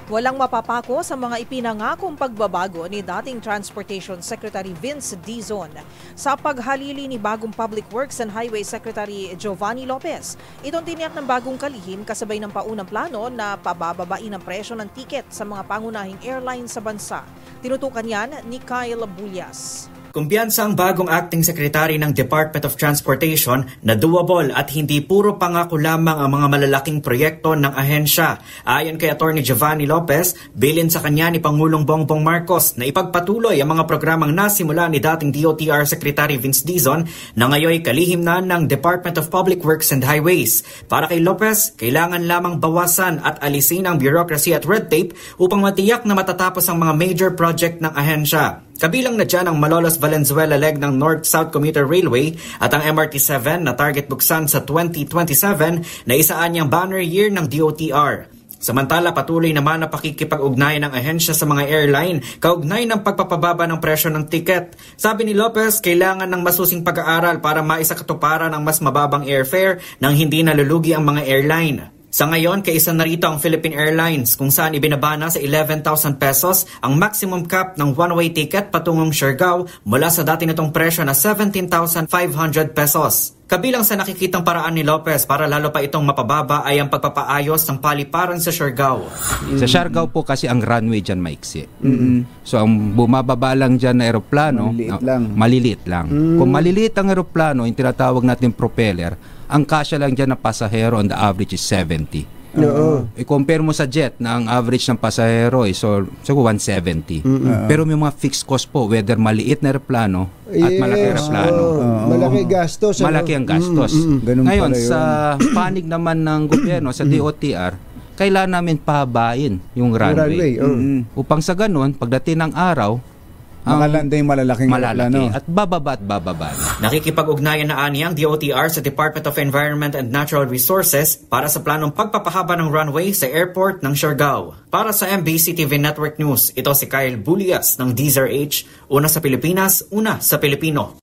Walang mapapako sa mga ipinangakong pagbabago ni dating Transportation Secretary Vince Dizon sa paghalili ni bagong Public Works and Highway Secretary Giovanni Lopez. Itong tiniyak ng bagong kalihim kasabay ng paunang plano na pabababain ang presyo ng tiket sa mga pangunahing airline sa bansa. Tinutukan yan ni Kyle Bulyas. Kumpiyansa ang bagong acting secretary ng Department of Transportation na doable at hindi puro pangako lamang ang mga malalaking proyekto ng ahensya. Ayon kay Atty. Giovanni Lopez, bilin sa kanya ni Pangulong Bongbong Marcos na ipagpatuloy ang mga programang nasimula ni dating DOTR Secretary Vince Dizon na ngayon kalihim na ng Department of Public Works and Highways. Para kay Lopez, kailangan lamang bawasan at alisin ang bureaucracy at red tape upang matiyak na matatapos ang mga major project ng ahensya. Kabilang na dyan ang Malolos Valenzuela leg ng North-South Commuter Railway at ang MRT-7 na target buksan sa 2027 na isaan niyang banner year ng DOTR. Samantala, patuloy naman na pakikipag-ugnayan ng ahensya sa mga airline kaugnay ng pagpapababa ng presyo ng tiket. Sabi ni Lopez, kailangan ng masusing pag-aaral para maisakatuparan ang mas mababang airfare nang hindi nalulugi ang mga airline. Sa ngayon, kaisa na rito ang Philippine Airlines kung saan ibinaba na sa 11,000 pesos ang maximum cap ng one-way ticket patungong Siargao mula sa dati nitong presyo na 17,500 pesos. Kabilang sa nakikitang paraan ni Lopez para lalo pa itong mapababa ay ang pagpapaayos ng paliparan sa Siargao. Sa Siargao po kasi ang runway dyan maiksi. So ang bumababa lang dyan na aeroplano, maliliit lang. Kung maliliit ang aeroplano, yung tinatawag natin propeller, ang kasya lang dyan na pasahero on the average is 70. I-compare mo sa jet na ang average ng pasahero is so 170. Pero may mga fixed cost po, whether maliit na aeroplano at malaki aeroplano. Malaki gastos. Malaki ang gastos. Ngayon, sa panig naman ng gobyerno, sa DOTR, kailangan namin pahabain yung runway. Upang sa ganun, pagdating ng araw, makalanda yung malalaking malalaki at bababa. Nakikipag-ugnayan na ani ang DOTR sa Department of Environment and Natural Resources para sa planong pagpapahaba ng runway sa airport ng Siargao. Para sa MBC TV Network News, ito si Kyle Bulyas ng DZRH, una sa Pilipinas, una sa Pilipino.